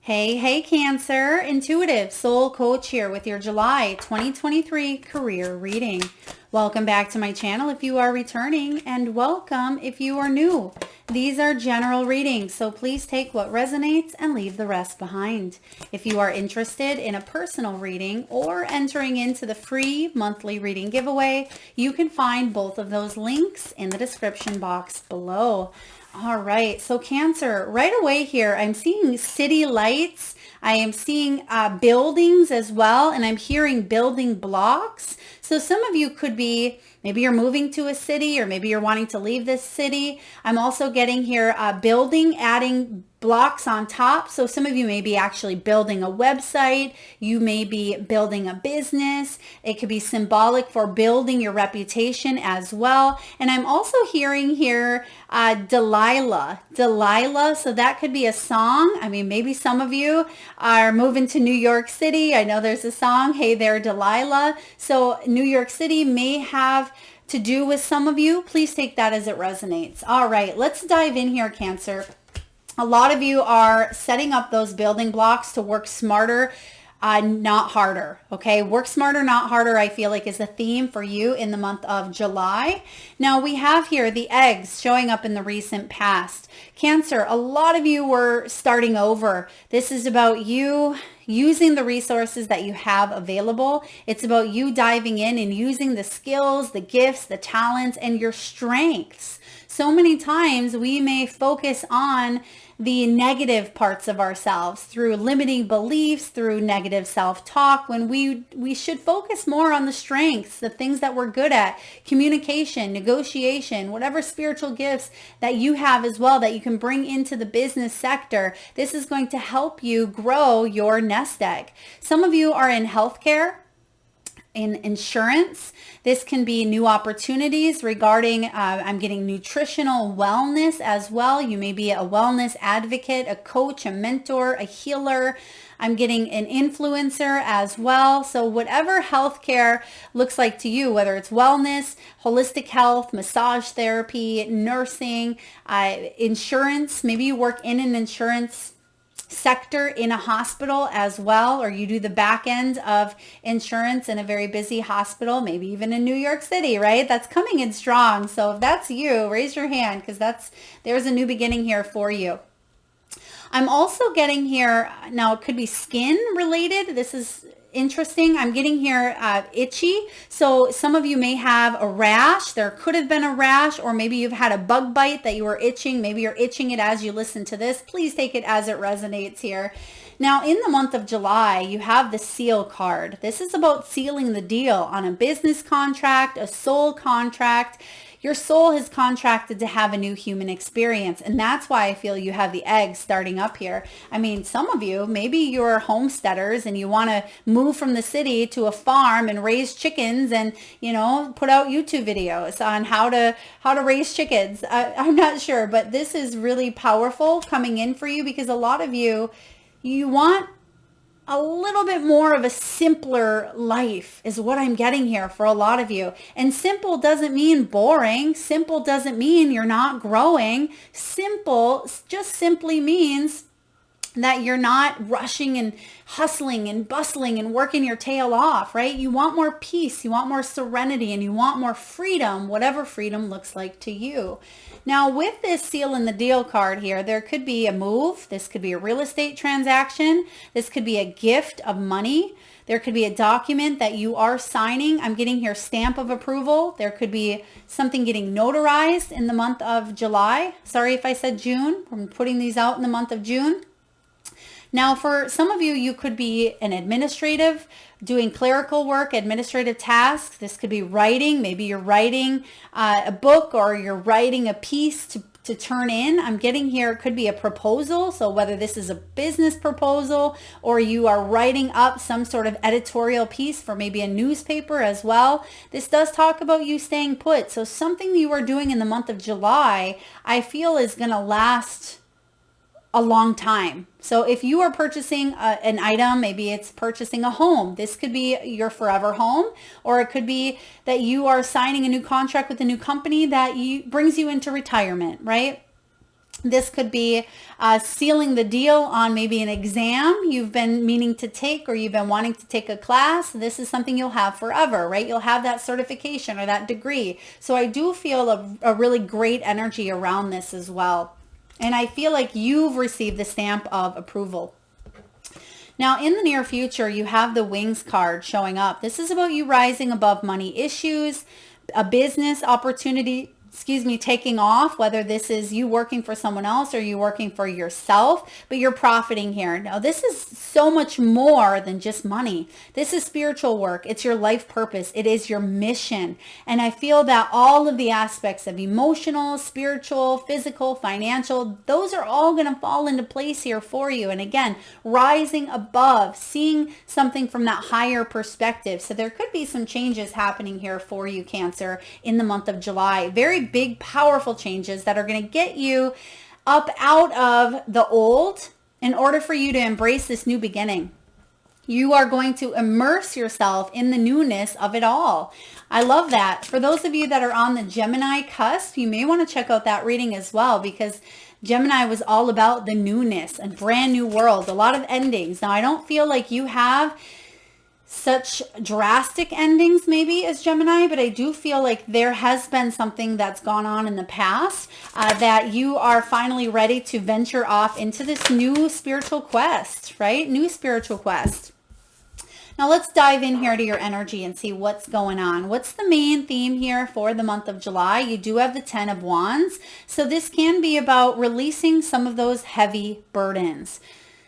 Hey, Cancer, intuitive soul coach here with your July 2023 career reading. Welcome back to my channel if you are returning, and welcome if you are new. These are general readings, so please take what resonates and leave the rest behind. If you are interested in a personal reading or entering into the free monthly reading giveaway, you can find both of those links in the description box below. All right, so Cancer, right away here, I'm seeing city lights. I am seeing buildings as well, and I'm hearing building blocks. So some of you could be, maybe you're moving to a city, or maybe you're wanting to leave this city. I'm also getting here building, adding blocks on top. So some of you may be actually building a website. You may be building a business. It could be symbolic for building your reputation as well. And I'm also hearing here Delilah. So that could be a song. I mean, maybe some of you are moving to New York City. I know there's a song, Hey There, Delilah. So New York City may have to do with some of you. Please take that as it resonates. All right, let's dive in here, Cancer. A lot of you are setting up those building blocks to work smarter, not harder. Okay, work smarter, not harder, I feel like is the theme for you in the month of July. Now we have here the eggs showing up in the recent past. Cancer, a lot of you were starting over. This is about you using the resources that you have available. It's about you diving in and using the skills, the gifts, the talents, and your strengths. So many times we may focus on the negative parts of ourselves through limiting beliefs, through negative self-talk, when we should focus more on the strengths, the things that we're good at, communication, negotiation, whatever spiritual gifts that you have as well that you can bring into the business sector. This is going to help you grow your nest egg. Some of you are in healthcare, in insurance. This can be new opportunities regarding, I'm getting nutritional wellness as well. You may be a wellness advocate, a coach, a mentor, a healer. I'm getting an influencer as well. So whatever healthcare looks like to you, whether it's wellness, holistic health, massage therapy, nursing, insurance, maybe you work in an insurance sector in a hospital as well, or you do the back end of insurance in a very busy hospital, maybe even in New York City, right? That's coming in strong. So if that's you, raise your hand, because there's a new beginning here for you. I'm also getting here, now it could be skin related. This is interesting. I'm getting here itchy. So some of you may have a rash. There could have been a rash, or maybe you've had a bug bite that you were itching. Maybe you're itching it as you listen to this. Please take it as it resonates here. Now, in the month of July, you have the seal card. This is about sealing the deal on a business contract, a soul contract. Your soul has contracted to have a new human experience. And that's why I feel you have the eggs starting up here. I mean, some of you, maybe you're homesteaders and you want to move from the city to a farm and raise chickens and, put out YouTube videos on how to raise chickens. I'm not sure, but this is really powerful coming in for you, because a lot of you want a little bit more of a simpler life is what I'm getting here for a lot of you. And simple doesn't mean boring. Simple doesn't mean you're not growing. Simple just simply means that you're not rushing and hustling and bustling and working your tail off, right? You want more peace, you want more serenity, and you want more freedom, whatever freedom looks like to you. Now, with this seal in the deal card here, there could be a move. This could be a real estate transaction. This could be a gift of money. There could be a document that you are signing. I'm getting here stamp of approval. There could be something getting notarized in the month of July. Sorry if I said June. I'm putting these out in the month of June. Now, for some of you, you could be an administrative, doing clerical work, administrative tasks. This could be writing. Maybe you're writing a book, or you're writing a piece to turn in. I'm getting here, it could be a proposal. So whether this is a business proposal, or you are writing up some sort of editorial piece for maybe a newspaper as well. This does talk about you staying put. So something you are doing in the month of July, I feel is going to last a long time. So if you are purchasing an item, maybe it's purchasing a home. This could be your forever home, or it could be that you are signing a new contract with a new company that brings you into retirement, right? This could be sealing the deal on maybe an exam you've been meaning to take, or you've been wanting to take a class. This is something you'll have forever, right? You'll have that certification or that degree. So I do feel a really great energy around this as well. And I feel like you've received the stamp of approval. Now, in the near future, you have the Wings card showing up. This is about you rising above money issues, a business opportunity, taking off, whether this is you working for someone else or you working for yourself, but you're profiting here. Now, this is so much more than just money. This is spiritual work. It's your life purpose. It is your mission. And I feel that all of the aspects of emotional, spiritual, physical, financial, those are all going to fall into place here for you. And again, rising above, seeing something from that higher perspective. So there could be some changes happening here for you, Cancer, in the month of July. Very big, powerful changes that are going to get you up out of the old in order for you to embrace this new beginning. You are going to immerse yourself in the newness of it all. I love that. For those of you that are on the Gemini cusp, you may want to check out that reading as well, because Gemini was all about the newness, a brand new world, a lot of endings. Now, I don't feel like you have such drastic endings maybe as Gemini, but I do feel like there has been something that's gone on in the past that you are finally ready to venture off into this new spiritual quest, right? New spiritual quest. Now let's dive in here to your energy and see what's going on. What's the main theme here for the month of July? You do have the 10 of Wands. So this can be about releasing some of those heavy burdens.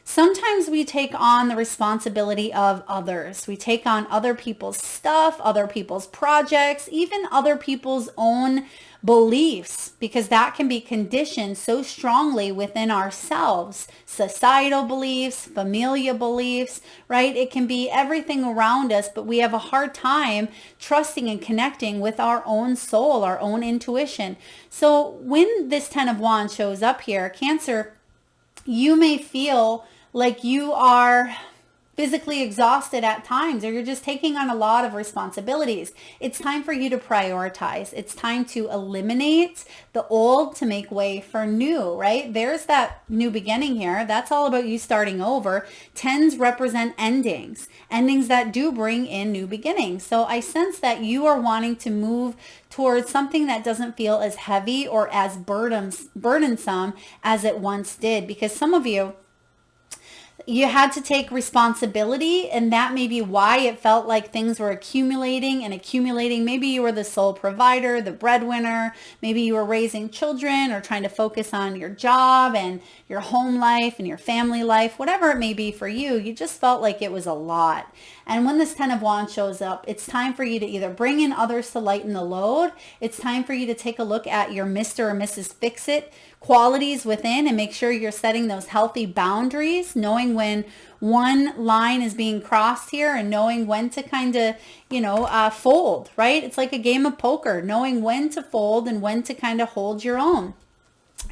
Sometimes we take on the responsibility of others. We take on other people's stuff, other people's projects, even other people's own beliefs, because that can be conditioned so strongly within ourselves. Societal beliefs, familial beliefs, right? It can be everything around us, but we have a hard time trusting and connecting with our own soul, our own intuition. So when this 10 of Wands shows up here, Cancer, you may feel like you are physically exhausted at times, or you're just taking on a lot of responsibilities. It's time for you to prioritize. It's time to eliminate the old to make way for new, right? There's that new beginning here. That's all about you starting over. Tens represent endings, endings that do bring in new beginnings. So I sense that you are wanting to move towards something that doesn't feel as heavy or as burdensome as it once did, because some of you had to take responsibility, and that may be why it felt like things were accumulating and accumulating. Maybe you were the sole provider, the breadwinner. Maybe you were raising children or trying to focus on your job and your home life and your family life, whatever it may be for you. You just felt like it was a lot. And when this 10 of Wands shows up, it's time for you to either bring in others to lighten the load. It's time for you to take a look at your Mr. or Mrs. Fix-It qualities within and make sure you're setting those healthy boundaries, knowing when one line is being crossed here and knowing when to kind of, fold, right? It's like a game of poker, knowing when to fold and when to kind of hold your own.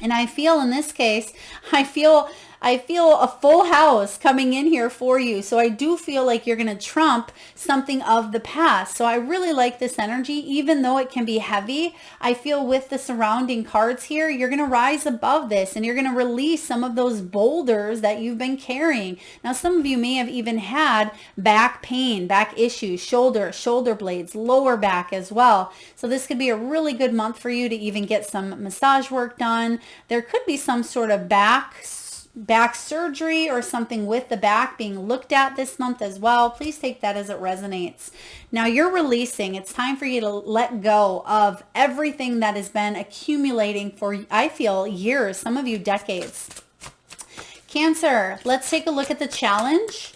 And I feel in this case, I feel a full house coming in here for you. So I do feel like you're going to trump something of the past. So I really like this energy, even though it can be heavy. I feel with the surrounding cards here, you're going to rise above this and you're going to release some of those boulders that you've been carrying. Now, some of you may have even had back pain, back issues, shoulder blades, lower back as well. So this could be a really good month for you to even get some massage work done. There could be some sort of back surgery or something with the back being looked at this month as well. Please take that as it resonates. Now you're releasing. It's time for you to let go of everything that has been accumulating for, I feel, years, some of you decades. Cancer, let's take a look at the challenge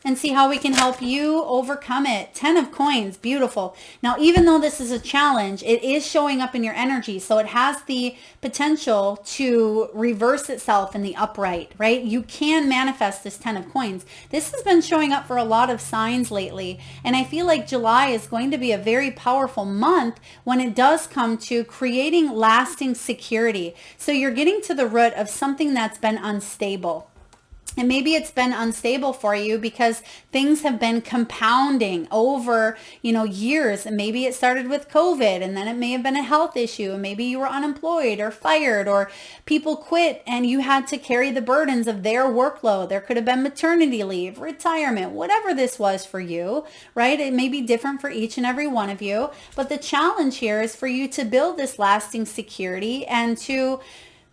and see how we can help you overcome it. 10 of coins, beautiful. Now, even though this is a challenge, it is showing up in your energy. So it has the potential to reverse itself in the upright, right? You can manifest this 10 of coins. This has been showing up for a lot of signs lately. And I feel like July is going to be a very powerful month when it does come to creating lasting security. So you're getting to the root of something that's been unstable. And maybe it's been unstable for you because things have been compounding over, years. And maybe it started with COVID, and then it may have been a health issue. And maybe you were unemployed or fired, or people quit and you had to carry the burdens of their workload. There could have been maternity leave, retirement, whatever this was for you, right? It may be different for each and every one of you. But the challenge here is for you to build this lasting security and to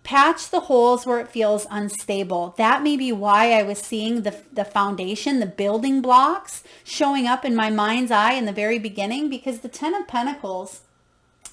patch the holes where it feels unstable. That may be why I was seeing the foundation, the building blocks showing up in my mind's eye in the very beginning, because the Ten of Pentacles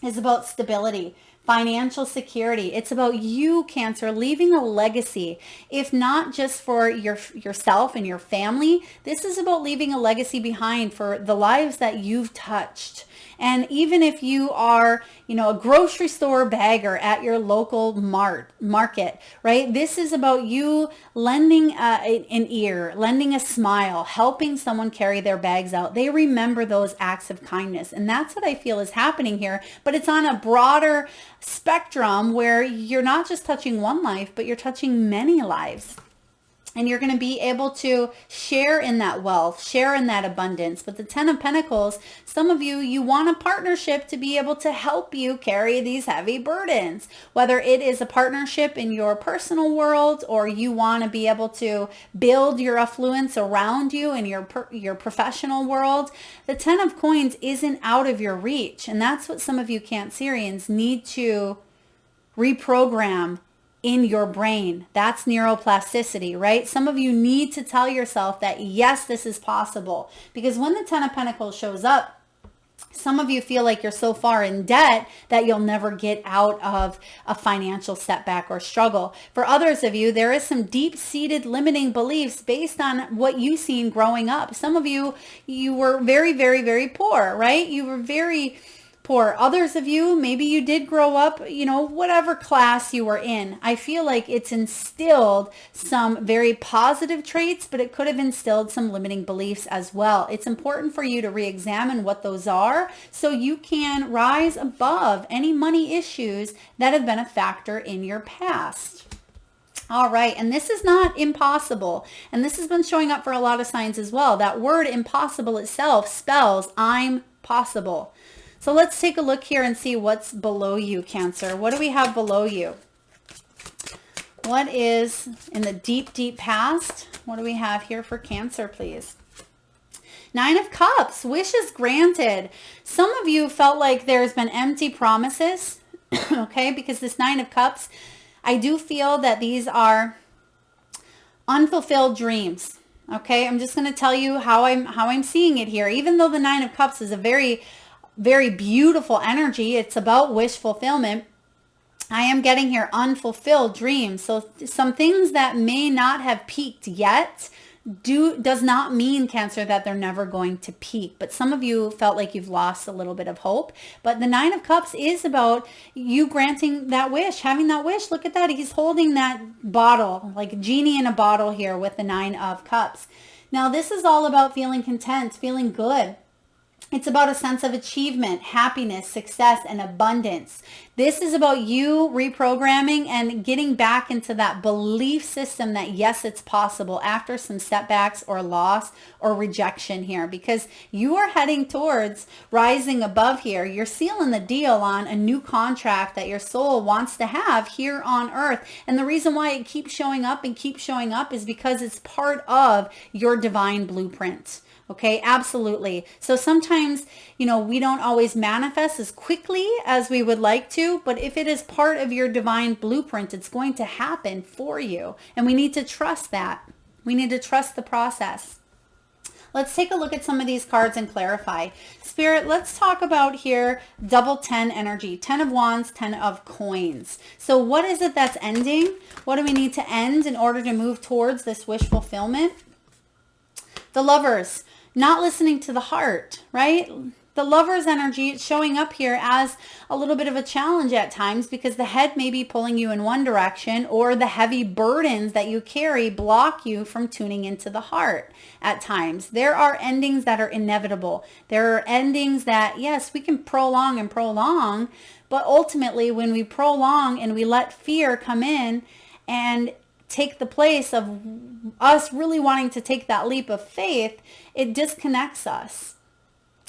is about stability, financial security. It's about you, Cancer, leaving a legacy. If not just for yourself and your family, this is about leaving a legacy behind for the lives that you've touched. And even if you are, a grocery store bagger at your local market, right? This is about you lending an ear, lending a smile, helping someone carry their bags out. They remember those acts of kindness. And that's what I feel is happening here. But it's on a broader spectrum where you're not just touching one life, but you're touching many lives. And you're going to be able to share in that wealth, share in that abundance. But the Ten of Pentacles, some of you want a partnership to be able to help you carry these heavy burdens. Whether it is a partnership in your personal world, or you want to be able to build your affluence around you in your professional world. The Ten of Coins isn't out of your reach. And that's what some of you Cancerians need to reprogram in your brain. That's neuroplasticity, right? Some of you need to tell yourself that, yes, this is possible. Because when the Ten of Pentacles shows up, some of you feel like you're so far in debt that you'll never get out of a financial setback or struggle. For others of you, there is some deep-seated limiting beliefs based on what you've seen growing up. Some of you were very, very, very poor, right? You were very poor. Others of you, maybe you did grow up, whatever class you were in. I feel like it's instilled some very positive traits, but it could have instilled some limiting beliefs as well. It's important for you to re-examine what those are so you can rise above any money issues that have been a factor in your past. All right. And this is not impossible. And this has been showing up for a lot of signs as well. That word impossible itself spells I'm possible. So let's take a look here and see what's below you, Cancer. What do we have below you? What is in the deep, deep past? What do we have here for Cancer, please? Nine of Cups, wishes granted. Some of you felt like there's been empty promises, okay? Because this Nine of Cups, I do feel that these are unfulfilled dreams, okay? I'm just going to tell you how I'm seeing it here. Even though the Nine of Cups is a very beautiful energy. It's about wish fulfillment. I am getting here unfulfilled dreams. So some things that may not have peaked yet does not mean, Cancer, that they're never going to peak. But some of you felt like you've lost a little bit of hope. But the Nine of Cups is about you granting that wish, having that wish. Look at that. He's holding that bottle, like a genie in a bottle here with the Nine of Cups. Now, this is all about feeling content, feeling good. It's about a sense of achievement, happiness, success, and abundance. This is about you reprogramming and getting back into that belief system that, yes, it's possible after some setbacks or loss or rejection here, because you are heading towards rising above here. You're sealing the deal on a new contract that your soul wants to have here on earth. And the reason why it keeps showing up and keeps showing up is because it's part of your divine blueprint. Okay, absolutely. So sometimes, we don't always manifest as quickly as we would like to, but if it is part of your divine blueprint, it's going to happen for you. And we need to trust that. We need to trust the process. Let's take a look at some of these cards and clarify. Spirit, let's talk about here double 10 energy, 10 of Wands, 10 of Coins. So what is it that's ending? What do we need to end in order to move towards this wish fulfillment? The Lovers. Not listening to the heart, right? The Lover's energy, it's showing up here as a little bit of a challenge at times because the head may be pulling you in one direction, or the heavy burdens that you carry block you from tuning into the heart at times. There are endings that are inevitable. There are endings that, yes, we can prolong and prolong, but ultimately when we prolong and we let fear come in and take the place of us really wanting to take that leap of faith, it disconnects us.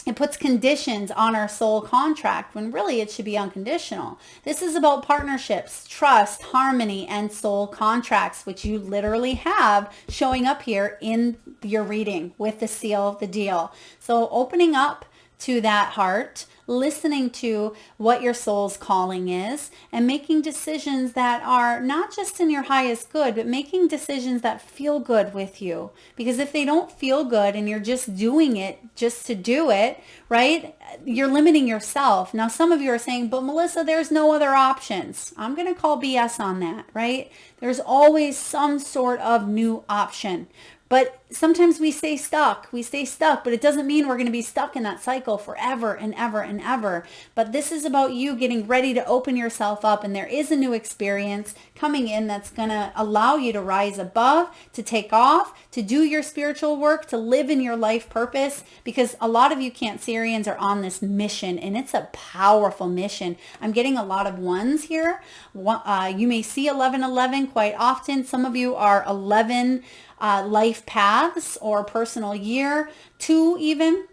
It puts conditions on our soul contract when really it should be unconditional. This is about partnerships, trust, harmony, and soul contracts, which you literally have showing up here in your reading with the seal, the deal. So opening up to that heart, listening to what your soul's calling is, and making decisions that are not just in your highest good, but making decisions that feel good with you. Because if they don't feel good and you're just doing it just to do it, right, you're limiting yourself. Now, some of you are saying, but Melissa, there's no other options. I'm going to call BS on that, right? There's always some sort of new option. But sometimes we stay stuck, but it doesn't mean we're going to be stuck in that cycle forever and ever and ever. But this is about you getting ready to open yourself up, and there is a new experience coming in that's going to allow you to rise above, to take off, to do your spiritual work, to live in your life purpose, because a lot of you Cancerians are on this mission, and it's a powerful mission. I'm getting a lot of ones here. You may see 1111 quite often. Some of you are 11 life paths or personal year, 2 even.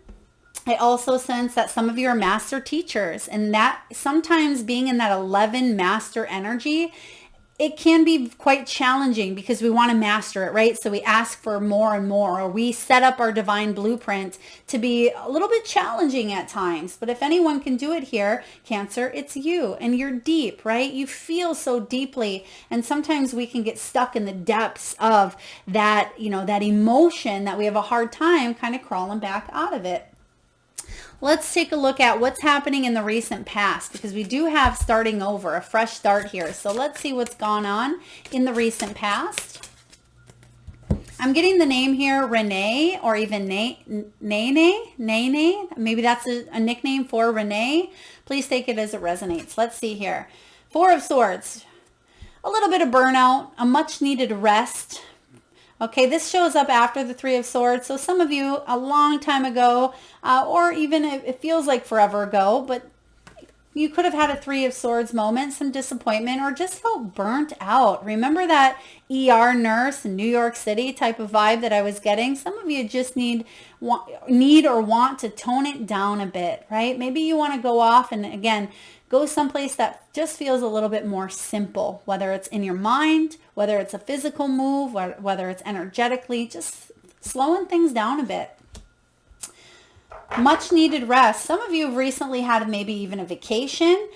I also sense that some of you are master teachers, and that sometimes being in that 11 master energy, it can be quite challenging because we want to master it, right? So we ask for more and more, or we set up our divine blueprint to be a little bit challenging at times. But if anyone can do it here, Cancer, it's you, and you're deep, right? You feel so deeply. And sometimes we can get stuck in the depths of that, that emotion that we have a hard time kind of crawling back out of it. Let's take a look at what's happening in the recent past, because we do have starting over, a fresh start here. So let's see what's gone on in the recent past. I'm getting the name here, Renee, or even Nene. Maybe that's a nickname for Renee. Please take it as it resonates. Let's see here. 4 of Swords, a little bit of burnout, a much needed rest. Okay, this shows up after the 3 of Swords. So some of you a long time ago, or even it feels like forever ago, but you could have had a 3 of Swords moment, some disappointment, or just felt burnt out. Remember that ER nurse in New York City type of vibe that I was getting? Some of you just need or want to tone it down a bit, right? Maybe you want to go off and, again, go someplace that just feels a little bit more simple, whether it's in your mind, whether it's a physical move, whether it's energetically, just slowing things down a bit. Much needed rest. Some of you have recently had maybe even a vacation.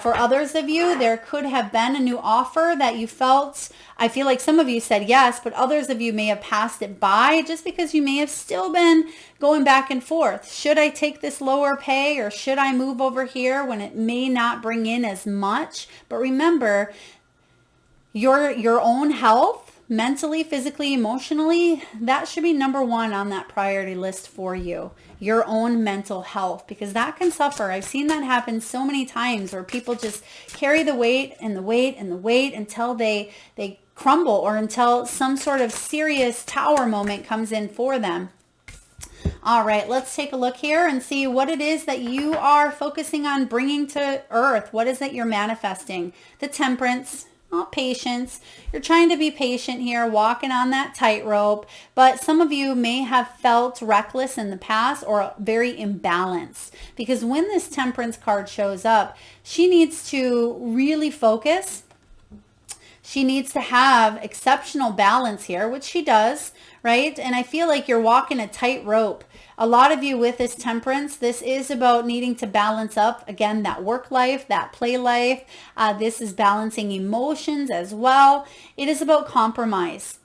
For others of you, there could have been a new offer that you felt. I feel like some of you said yes, but others of you may have passed it by just because you may have still been going back and forth. Should I take this lower pay, or should I move over here when it may not bring in as much? But remember, your own health, mentally, physically, emotionally, that should be number 1 on that priority list for you. Your own mental health, because that can suffer. I've seen that happen so many times where people just carry the weight and the weight and the weight until they crumble, or until some sort of serious tower moment comes in for them. All right, let's take a look here and see what it is that you are focusing on bringing to earth. What is it you're manifesting? The Temperance. Oh, patience. You're trying to be patient here, walking on that tightrope, but some of you may have felt reckless in the past or very imbalanced, because when this Temperance card shows up, she needs to really focus. She needs to have exceptional balance here, which she does, right? And I feel like you're walking a tightrope. A lot of you with this Temperance, this is about needing to balance up, again, that work life, that play life. This is balancing emotions as well. It is about compromise.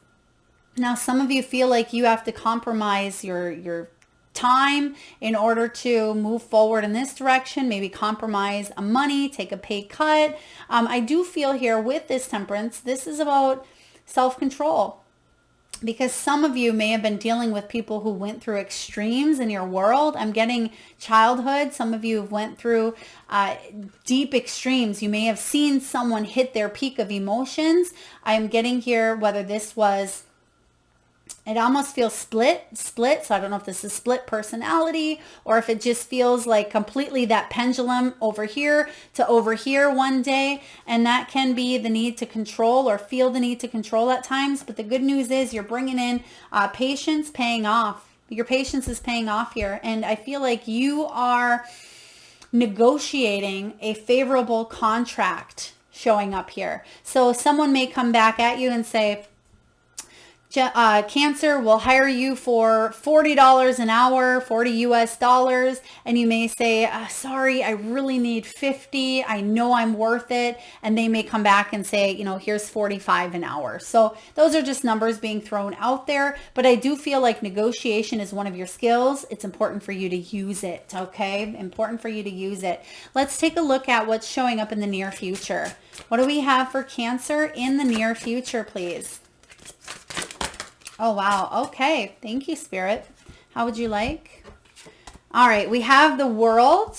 Now, some of you feel like you have to compromise your time in order to move forward in this direction, maybe compromise money, take a pay cut. I do feel here with this Temperance, this is about self-control. Because some of you may have been dealing with people who went through extremes in your world. I'm getting childhood. Some of you have went through deep extremes. You may have seen someone hit their peak of emotions. I'm getting here whether this was It almost feels split. So I don't know if this is split personality or if it just feels like completely that pendulum over here to over here one day. And that can be the need to control or feel the need to control at times. But the good news is you're bringing in patience paying off. Your patience is paying off here. And I feel like you are negotiating a favorable contract showing up here. So someone may come back at you and say, Cancer will hire you for $40 an hour, 40 US dollars. And you may say, sorry, I really need 50. I know I'm worth it. And they may come back and say, here's 45 an hour. So those are just numbers being thrown out there. But I do feel like negotiation is one of your skills. It's important for you to use it. Okay. Important for you to use it. Let's take a look at what's showing up in the near future. What do we have for Cancer in the near future, please? Oh, wow. Okay. Thank you, Spirit. How would you like? All right. We have the World.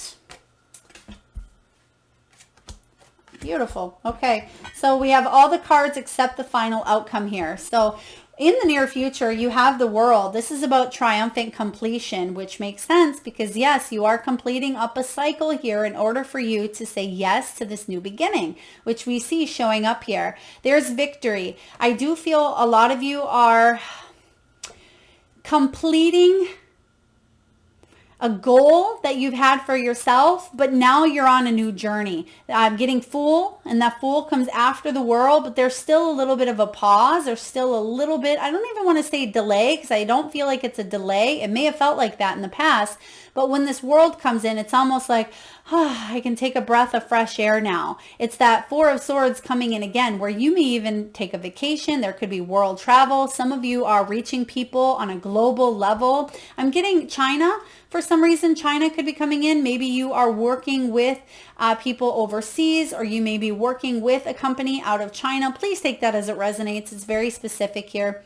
Beautiful. Okay. So we have all the cards except the final outcome here. So in the near future, you have the World. This is about triumphant completion, which makes sense because yes, you are completing up a cycle here in order for you to say yes to this new beginning, which we see showing up here. There's victory. I do feel a lot of you are completing a goal that you've had for yourself, but now you're on a new journey. Getting full, and that full comes after the World, but there's still a little bit of a pause. There's still a little bit, I don't even want to say delay because I don't feel like it's a delay. It may have felt like that in the past, but when this World comes in, it's almost like, I can take a breath of fresh air now. It's that Four of Swords coming in again, where you may even take a vacation. There could be world travel. Some of you are reaching people on a global level. I'm getting China. For some reason, China could be coming in. Maybe you are working with people overseas, or you may be working with a company out of China. Please take that as it resonates. It's very specific here.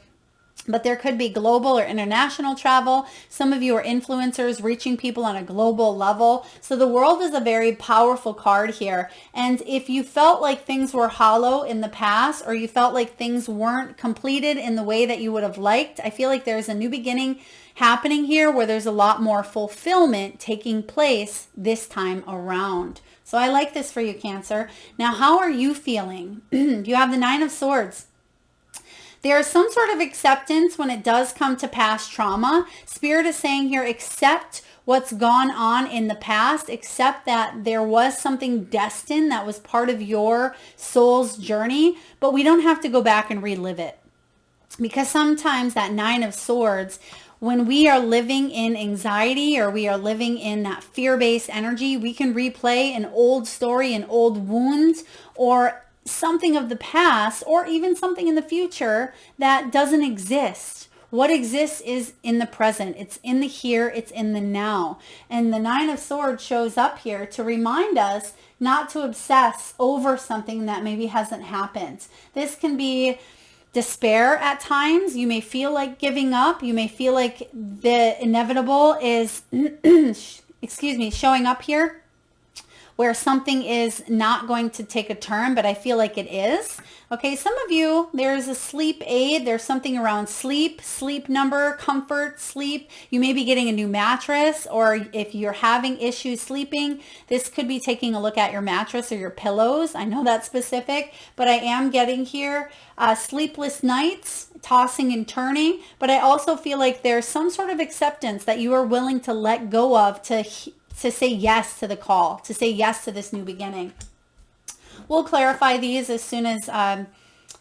But there could be global or international travel. Some of you are influencers reaching people on a global level. So the World is a very powerful card here. And if you felt like things were hollow in the past, or you felt like things weren't completed in the way that you would have liked, I feel like there's a new beginning happening here where there's a lot more fulfillment taking place this time around. So I like this for you, Cancer. Now, how are you feeling? You have the Nine of Swords. There's some sort of acceptance when it does come to past trauma. Spirit is saying here, accept what's gone on in the past, accept that there was something destined that was part of your soul's journey, but we don't have to go back and relive it. Because sometimes that Nine of Swords, when we are living in anxiety or we are living in that fear-based energy, we can replay an old story, an old wound, or something of the past, or even something in the future that doesn't exist. What exists is in the present. It's in the here. It's in the now. And the Nine of Swords shows up here to remind us not to obsess over something that maybe hasn't happened. This can be despair at times. You may feel like giving up. You may feel like the inevitable is, showing up here, where something is not going to take a turn, but I feel like it is. Okay, some of you, there's a sleep aid. There's something around sleep number, comfort, sleep. You may be getting a new mattress, or if you're having issues sleeping, this could be taking a look at your mattress or your pillows. I know that's specific, but I am getting here sleepless nights, tossing and turning, but I also feel like there's some sort of acceptance that you are willing to let go of to say yes to the call, to say yes to this new beginning. We'll clarify these as soon as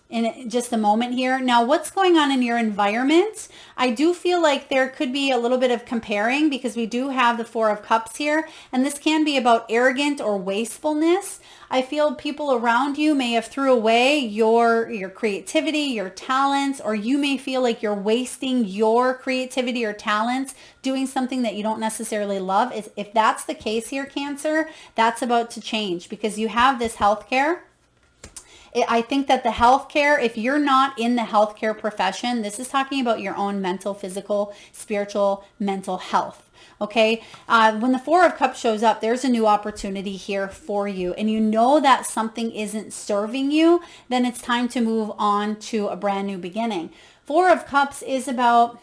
in just a moment here. Now, what's going on in your environment? I do feel like there could be a little bit of comparing because we do have the Four of Cups here, and this can be about arrogant or wastefulness. I feel people around you may have threw away your creativity, your talents, or you may feel like you're wasting your creativity or talents doing something that you don't necessarily love. If that's the case here, Cancer, that's about to change because you have this healthcare. I think that the healthcare, if you're not in the healthcare profession, this is talking about your own mental, physical, spiritual, mental health. Okay. When the Four of Cups shows up, there's a new opportunity here for you, and you know that something isn't serving you, then it's time to move on to a brand new beginning. Four of Cups is about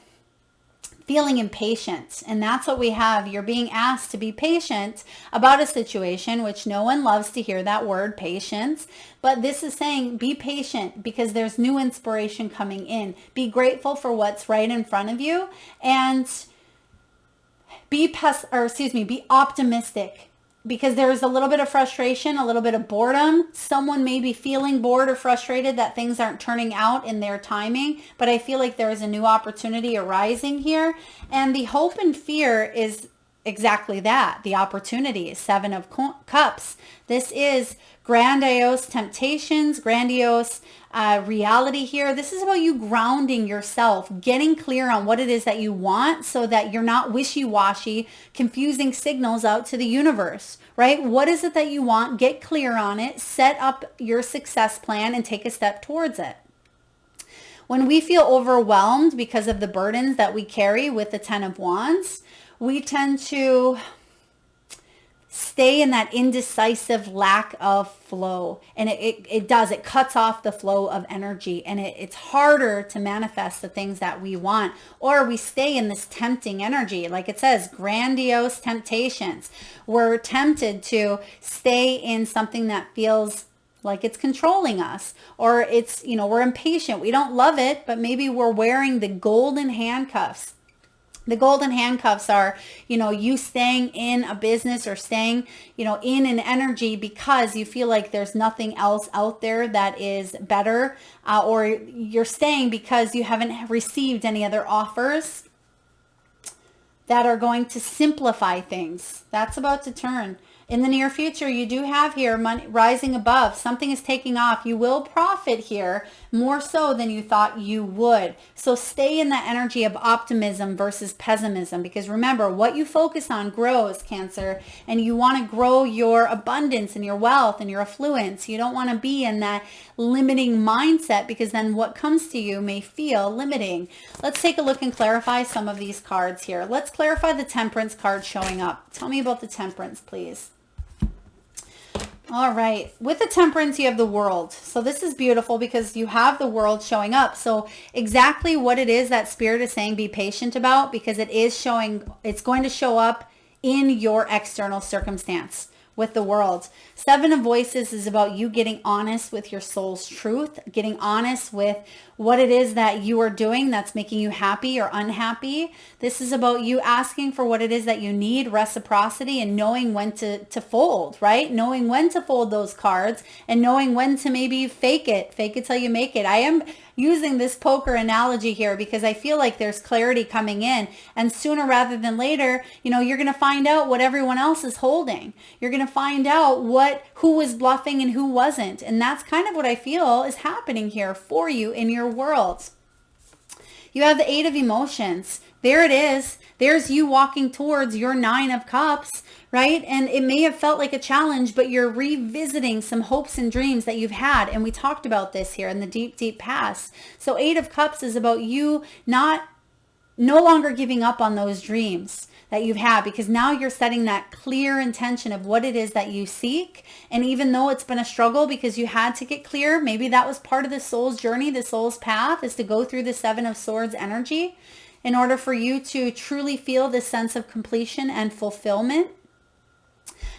feeling impatient, and that's what we have. You're being asked to be patient about a situation, which no one loves to hear that word, patience, but this is saying be patient because there's new inspiration coming in. Be grateful for what's right in front of you, and be optimistic, because there's a little bit of frustration, a little bit of boredom. Someone may be feeling bored or frustrated that things aren't turning out in their timing, but I feel like there is a new opportunity arising here. And the hope and fear is exactly that, the opportunity. Seven of Cups. This is grandiose temptations, grandiose reality here. This is about you grounding yourself, getting clear on what it is that you want so that you're not wishy-washy, confusing signals out to the universe, right? What is it that you want? Get clear on it, set up your success plan, and take a step towards it. When we feel overwhelmed because of the burdens that we carry with the Ten of Wands, we tend to stay in that indecisive lack of flow. And it cuts off the flow of energy, and it's harder to manifest the things that we want. Or we stay in this tempting energy. Like it says, grandiose temptations. We're tempted to stay in something that feels like it's controlling us, or it's, we're impatient. We don't love it, but maybe we're wearing the golden handcuffs. The golden handcuffs are, you staying in a business or staying, in an energy because you feel like there's nothing else out there that is better, or you're staying because you haven't received any other offers that are going to simplify things. That's about to turn. In the near future, you do have here money rising above. Something is taking off. You will profit here more so than you thought you would. So stay in that energy of optimism versus pessimism, because remember, what you focus on grows, Cancer, and you want to grow your abundance and your wealth and your affluence. You don't want to be in that limiting mindset, because then what comes to you may feel limiting. Let's take a look and clarify some of these cards here. Let's clarify the Temperance card showing up. Tell me about the Temperance, please. All right. With the Temperance, you have the World. So this is beautiful because you have the World showing up. So exactly what it is that Spirit is saying be patient about, because it's going to show up in your external circumstance with the World. Seven of Voices is about you getting honest with your soul's truth, getting honest with what it is that you are doing that's making you happy or unhappy. This is about you asking for what it is that you need, reciprocity, and knowing when to fold, right? Knowing when to fold those cards and knowing when to maybe fake it till you make it. I am using this poker analogy here because I feel like there's clarity coming in, and sooner rather than later, you're going to find out what everyone else is holding. You're going to find out who was bluffing and who wasn't. And that's kind of what I feel is happening here for you in your world. You have the Eight of Emotions. There it is. There's you walking towards your Nine of Cups, right? And it may have felt like a challenge, but you're revisiting some hopes and dreams that you've had. And we talked about this here in the deep, deep past. So Eight of Cups is about you no longer giving up on those dreams that you've had, because now you're setting that clear intention of what it is that you seek. And even though it's been a struggle because you had to get clear, maybe that was part of the soul's journey, the soul's path, is to go through the Seven of Swords energy in order for you to truly feel this sense of completion and fulfillment.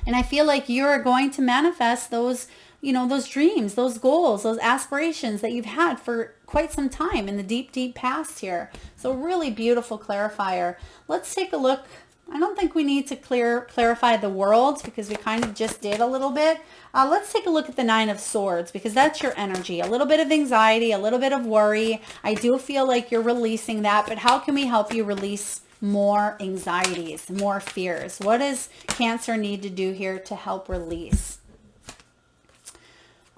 And I feel like you're going to manifest those, those dreams, those goals, those aspirations that you've had for quite some time in the deep, deep past here. So really beautiful clarifier. Let's take a look. I don't think we need to clarify the World because we kind of just did a little bit. Let's take a look at the Nine of Swords, because that's your energy. A little bit of anxiety, a little bit of worry. I do feel like you're releasing that, but how can we help you release more anxieties, more fears? What does Cancer need to do here to help release?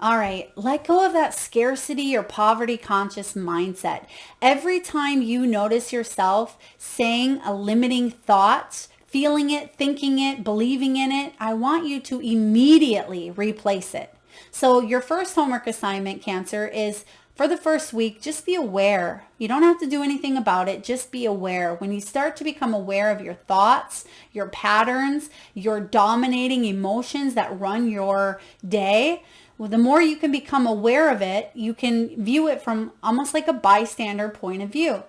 All right, let go of that scarcity or poverty conscious mindset. Every time you notice yourself saying a limiting thought, feeling it, thinking it, believing in it, I want you to immediately replace it. So your first homework assignment, Cancer, is for the first week, just be aware. You don't have to do anything about it. Just be aware. When you start to become aware of your thoughts, your patterns, your dominating emotions that run your day, Well, the more you can become aware of it, you can view it from almost like a bystander point of view.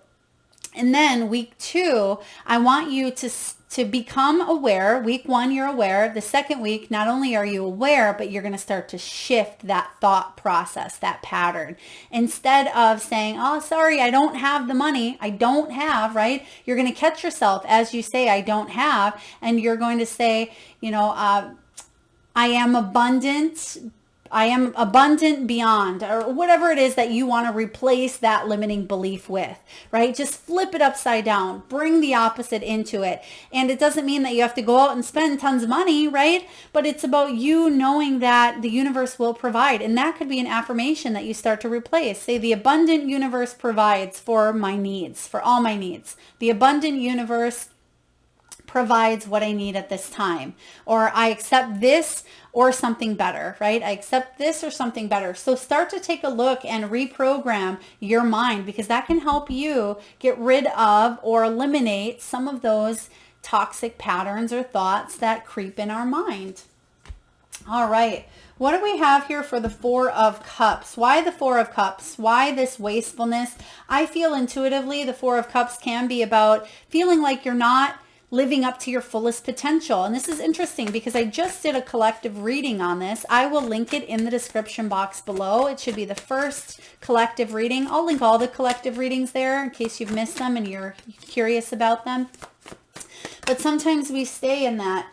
And then week 2, I want you to become aware. Week 1, you're aware. The second week, not only are you aware, but you're going to start to shift that thought process, that pattern. Instead of saying, oh, sorry, I don't have the money. I don't have, right? You're going to catch yourself as you say, I don't have. And you're going to say, I am abundant. I am abundant beyond, or whatever it is that you want to replace that limiting belief with, right? Just flip it upside down, bring the opposite into it. And it doesn't mean that you have to go out and spend tons of money, right? But it's about you knowing that the universe will provide. And that could be an affirmation that you start to replace. Say, the abundant universe provides for my needs, for all my needs. The abundant universe provides what I need at this time. Or I accept this or something better, right? I accept this or something better. So start to take a look and reprogram your mind, because that can help you get rid of or eliminate some of those toxic patterns or thoughts that creep in our mind. All right. What do we have here for the 4 of Cups? Why the 4 of Cups? Why this wastefulness? I feel intuitively the 4 of Cups can be about feeling like you're not living up to your fullest potential. And this is interesting because I just did a collective reading on this. I will link it in the description box below. It should be the first collective reading. I'll link all the collective readings there in case you've missed them and you're curious about them. But sometimes we stay in that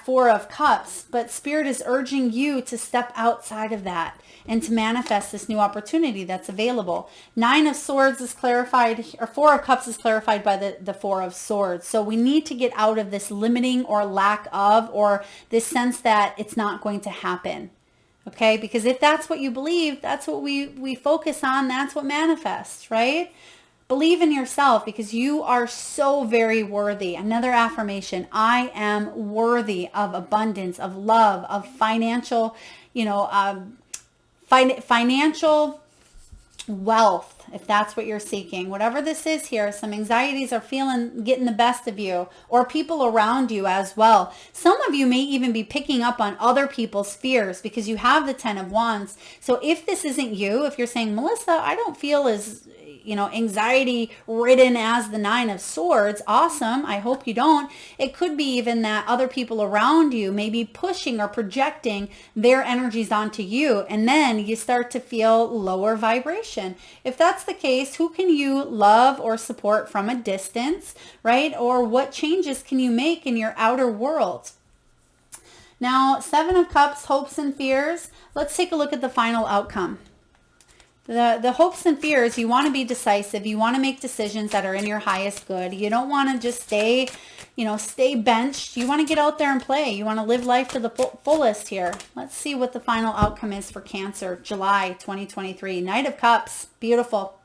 4 of Cups, but Spirit is urging you to step outside of that and to manifest this new opportunity that's available. 9 of Swords is clarified, or 4 of Cups is clarified by the 4 of Swords. So we need to get out of this limiting or lack of, or this sense that it's not going to happen. Okay, because if that's what you believe, that's what we focus on, that's what manifests, right? Believe in yourself, because you are so very worthy. Another affirmation: I am worthy of abundance, of love, of financial, financial wealth, if that's what you're seeking. Whatever this is here, some anxieties are getting the best of you, or people around you as well. Some of you may even be picking up on other people's fears because you have the 10 of Wands. So if this isn't you, if you're saying, Melissa, I don't feel as anxiety ridden as the 9 of Swords, awesome. I hope you don't. It could be even that other people around you may be pushing or projecting their energies onto you, and then you start to feel lower vibration. If that's the case, who can you love or support from a distance, right? Or what changes can you make in your outer world? Now, 7 of Cups, hopes and fears. Let's take a look at the final outcome. The hopes and fears, you want to be decisive. You want to make decisions that are in your highest good. You don't want to just stay benched. You want to get out there and play. You want to live life to the fullest here. Let's see what the final outcome is for Cancer, July 2023. Knight of Cups, beautiful.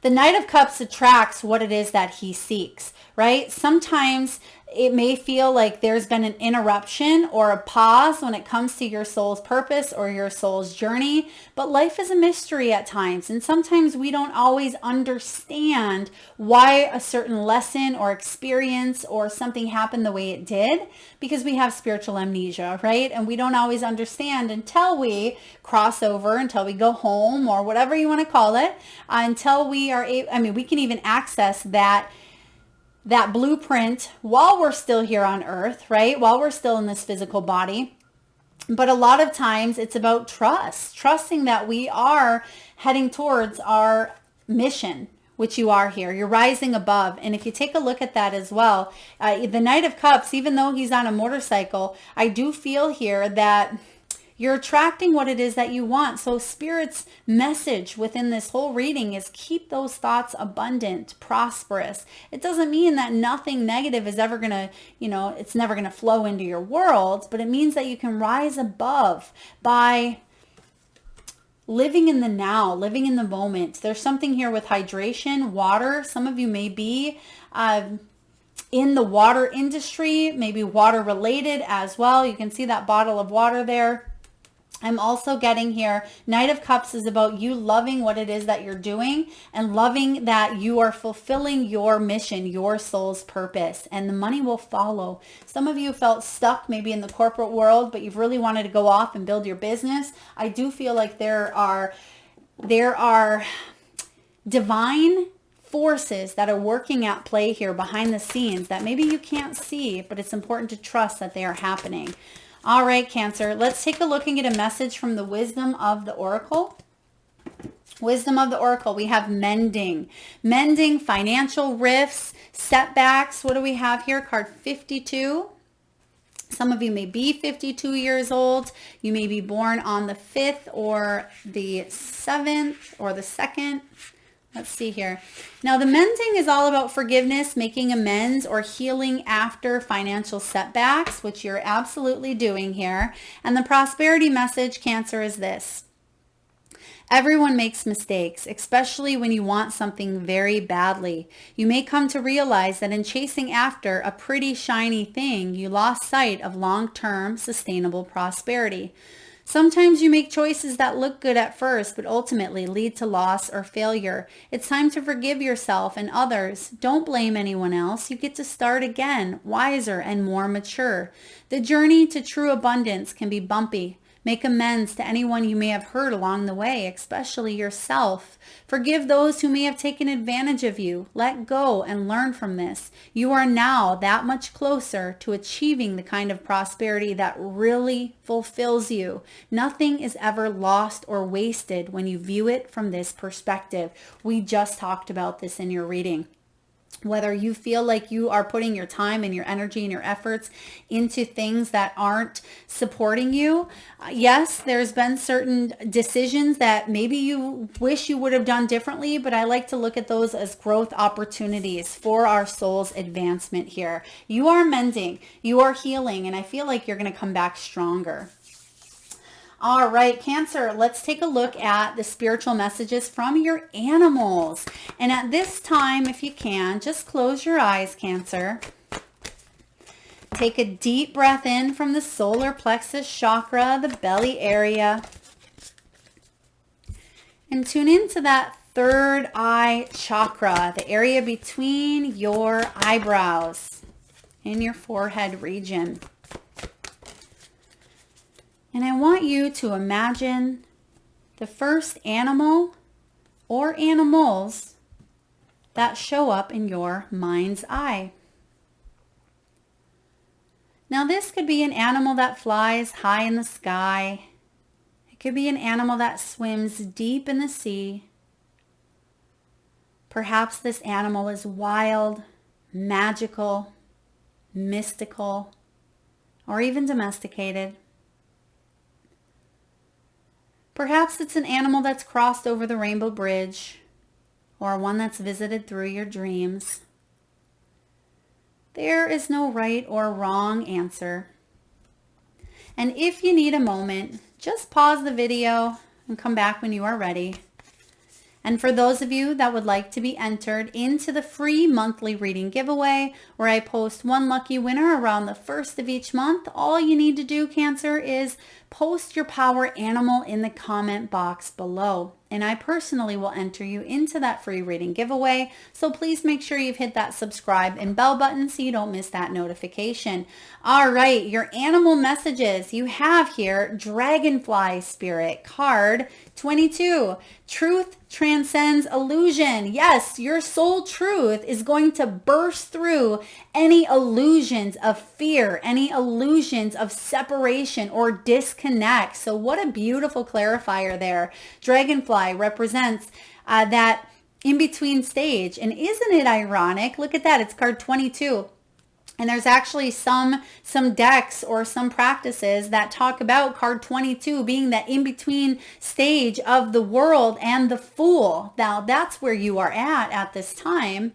The Knight of Cups attracts what it is that he seeks, right? Sometimes it may feel like there's been an interruption or a pause when it comes to your soul's purpose or your soul's journey, but life is a mystery at times. And sometimes we don't always understand why a certain lesson or experience or something happened the way it did, because we have spiritual amnesia, right? And we don't always understand until we cross over, until we go home, or whatever you want to call it, until we are able, we can even access that blueprint while we're still here on earth, right? While we're still in this physical body. But a lot of times it's about trusting that we are heading towards our mission, which you are here. You're rising above. And if you take a look at that as well, the Knight of Cups, even though he's on a motorcycle, I do feel here that you're attracting what it is that you want. So Spirit's message within this whole reading is keep those thoughts abundant, prosperous. It doesn't mean that nothing negative is ever going to, it's never going to flow into your world, but it means that you can rise above by living in the now, living in the moment. There's something here with hydration, water. Some of you may be in the water industry, maybe water related as well. You can see that bottle of water there. I'm also getting here, Knight of Cups is about you loving what it is that you're doing and loving that you are fulfilling your mission, your soul's purpose, and the money will follow. Some of you felt stuck maybe in the corporate world, but you've really wanted to go off and build your business. I do feel like there are divine forces that are working at play here behind the scenes that maybe you can't see, but it's important to trust that they are happening. All right, Cancer, let's take a look and get a message from the Wisdom of the Oracle. Wisdom of the Oracle, we have mending. Mending, financial rifts, setbacks. What do we have here? Card 52. Some of you may be 52 years old. You may be born on the 5th or the 7th or the 2nd. Let's see here. Now, the mending is all about forgiveness, making amends, or healing after financial setbacks, which you're absolutely doing here. And the prosperity message, Cancer, is this. Everyone makes mistakes, especially when you want something very badly. You may come to realize that in chasing after a pretty shiny thing, you lost sight of long-term sustainable prosperity. Sometimes you make choices that look good at first, but ultimately lead to loss or failure. It's time to forgive yourself and others. Don't blame anyone else. You get to start again, wiser and more mature. The journey to true abundance can be bumpy. Make amends to anyone you may have hurt along the way, especially yourself. Forgive those who may have taken advantage of you. Let go and learn from this. You are now that much closer to achieving the kind of prosperity that really fulfills you. Nothing is ever lost or wasted when you view it from this perspective. We just talked about this in your reading. Whether you feel like you are putting your time and your energy and your efforts into things that aren't supporting you. Yes, there's been certain decisions that maybe you wish you would have done differently, but I like to look at those as growth opportunities for our soul's advancement here. You are mending, you are healing, and I feel like you're going to come back stronger. All right, Cancer, let's take a look at the spiritual messages from your animals. And at this time, if you can, just close your eyes, Cancer. Take a deep breath in from the solar plexus chakra, the belly area. And tune into that third eye chakra, the area between your eyebrows in your forehead region. And I want you to imagine the first animal or animals that show up in your mind's eye. Now, this could be an animal that flies high in the sky. It could be an animal that swims deep in the sea. Perhaps this animal is wild, magical, mystical, or even domesticated. Perhaps it's an animal that's crossed over the rainbow bridge, or one that's visited through your dreams. There is no right or wrong answer. And if you need a moment, just pause the video and come back when you are ready. And for those of you that would like to be entered into the free monthly reading giveaway, where I post one lucky winner around the 1st of each month, all you need to do, Cancer, is post your power animal in the comment box below. And I personally will enter you into that free reading giveaway. So please make sure you've hit that subscribe and bell button so you don't miss that notification. All right, your animal messages. You have here Dragonfly Spirit, card 22. Truth transcends illusion. Yes, your soul truth is going to burst through any illusions of fear, any illusions of separation or disconnect. So what a beautiful clarifier there. Dragonfly represents that in-between stage. And isn't it ironic? Look at that. It's card 22. And there's actually some decks or some practices that talk about card 22 being that in-between stage of the world and the Fool. Now, that's where you are at this time.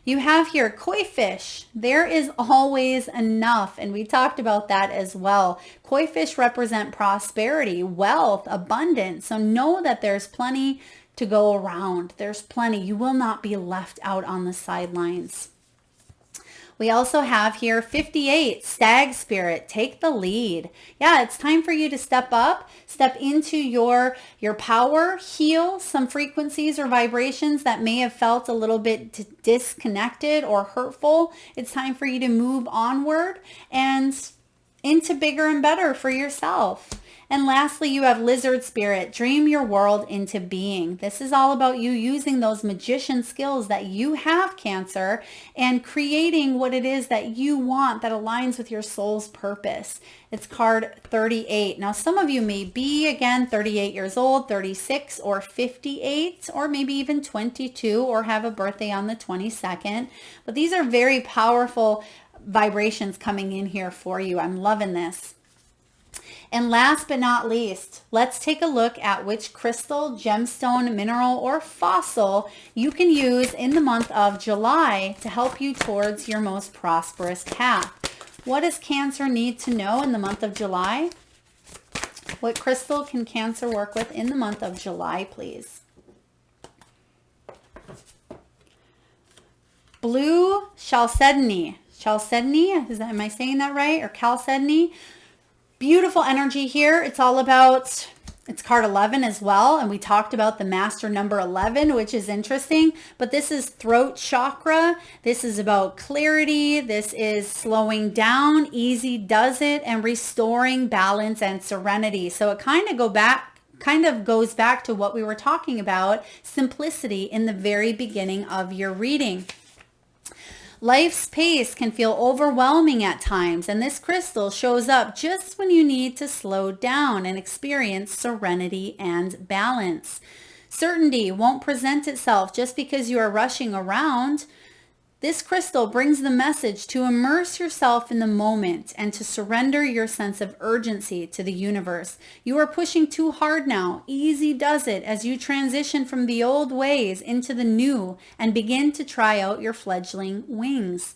You have here koi fish. There is always enough. And we talked about that as well. Koi fish represent prosperity, wealth, abundance. So know that there's plenty to go around. There's plenty. You will not be left out on the sidelines. We also have here 58, Stag Spirit, take the lead. Yeah, it's time for you to step up, step into your power, heal some frequencies or vibrations that may have felt a little bit disconnected or hurtful. It's time for you to move onward and into bigger and better for yourself. And lastly, you have Lizard Spirit, dream your world into being. This is all about you using those magician skills that you have, Cancer, and creating what it is that you want that aligns with your soul's purpose. It's card 38. Now, some of you may be, again, 38 years old, 36, or 58, or maybe even 22, or have a birthday on the 22nd. But these are very powerful vibrations coming in here for you. I'm loving this. And last but not least, let's take a look at which crystal, gemstone, mineral, or fossil you can use in the month of July to help you towards your most prosperous path. What does Cancer need to know in the month of July? What crystal can Cancer work with in the month of July, please? Blue chalcedony. Chalcedony, am I saying that right? Or chalcedony? Beautiful energy here. It's all about, it's card 11 as well. And we talked about the master number 11, which is interesting. But this is throat chakra. This is about clarity. This is slowing down, easy does it, and restoring balance and serenity. So it kind of goes back to what we were talking about, simplicity in the very beginning of your reading. Life's pace can feel overwhelming at times, and this crystal shows up just when you need to slow down and experience serenity and balance. Certainty won't present itself just because you are rushing around. This crystal brings the message to immerse yourself in the moment and to surrender your sense of urgency to the universe. You are pushing too hard now. Easy does it as you transition from the old ways into the new and begin to try out your fledgling wings.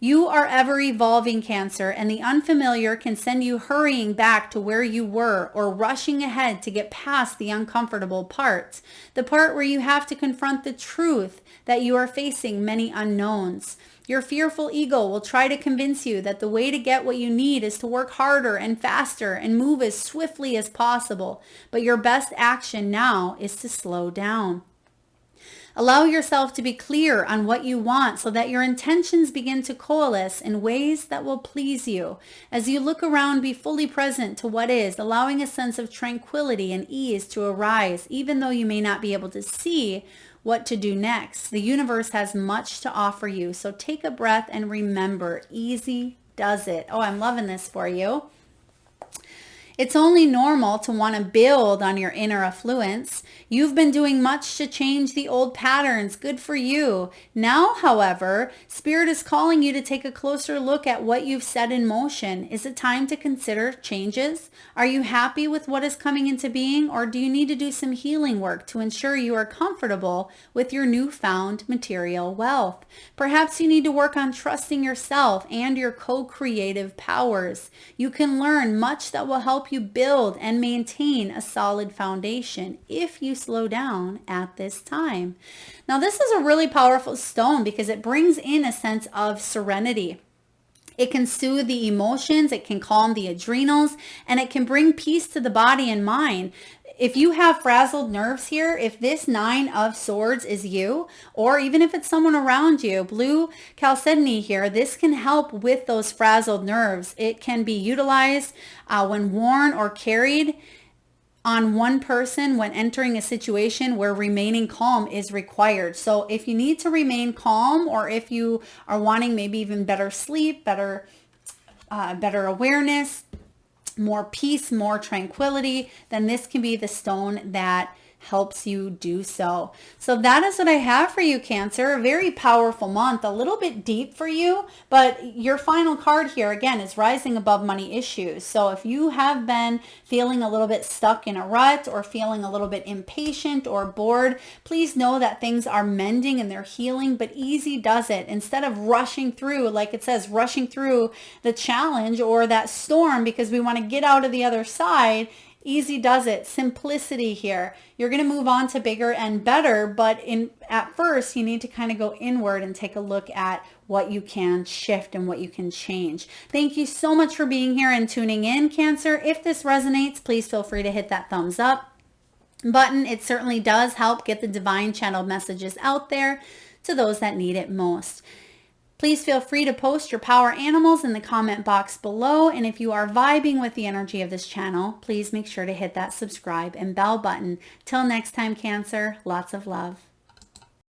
You are ever evolving, Cancer, and the unfamiliar can send you hurrying back to where you were or rushing ahead to get past the uncomfortable parts, the part where you have to confront the truth that you are facing many unknowns. Your fearful ego will try to convince you that the way to get what you need is to work harder and faster and move as swiftly as possible, but your best action now is to slow down. Allow yourself to be clear on what you want so that your intentions begin to coalesce in ways that will please you. As you look around, be fully present to what is, allowing a sense of tranquility and ease to arise, even though you may not be able to see what to do next. The universe has much to offer you, so take a breath and remember, easy does it. Oh, I'm loving this for you. It's only normal to want to build on your inner affluence. You've been doing much to change the old patterns. Good for you. Now, however, Spirit is calling you to take a closer look at what you've set in motion. Is it time to consider changes? Are you happy with what is coming into being, or do you need to do some healing work to ensure you are comfortable with your newfound material wealth? Perhaps you need to work on trusting yourself and your co-creative powers. You can learn much that will help you build and maintain a solid foundation if you slow down at this time. Now, this is a really powerful stone because it brings in a sense of serenity. It can soothe the emotions, it can calm the adrenals, and it can bring peace to the body and mind. If you have frazzled nerves here, if this 9 of Swords is you, or even if it's someone around you, blue chalcedony here, this can help with those frazzled nerves. It can be utilized when worn or carried on one person when entering a situation where remaining calm is required. So if you need to remain calm, or if you are wanting maybe even better sleep, better awareness, more peace, more tranquility, then this can be the stone that helps you do so. So that is what I have for you, Cancer. A very powerful month, a little bit deep for you, but your final card here again is rising above money issues. So if you have been feeling a little bit stuck in a rut or feeling a little bit impatient or bored, please know that things are mending and they're healing, but easy does it. Instead of rushing through, like it says, rushing through the challenge or that storm because we want to get out of the other side, Easy does it. Simplicity here. You're going to move on to bigger and better, but at first you need to kind of go inward and take a look at what you can shift and what you can change. Thank you so much for being here and tuning in, Cancer. If this resonates, please feel free to hit that thumbs up button. It certainly does help get the divine channel messages out there to those that need it most. Please feel free to post your power animals in the comment box below. And if you are vibing with the energy of this channel, please make sure to hit that subscribe and bell button. Till next time, Cancer, lots of love.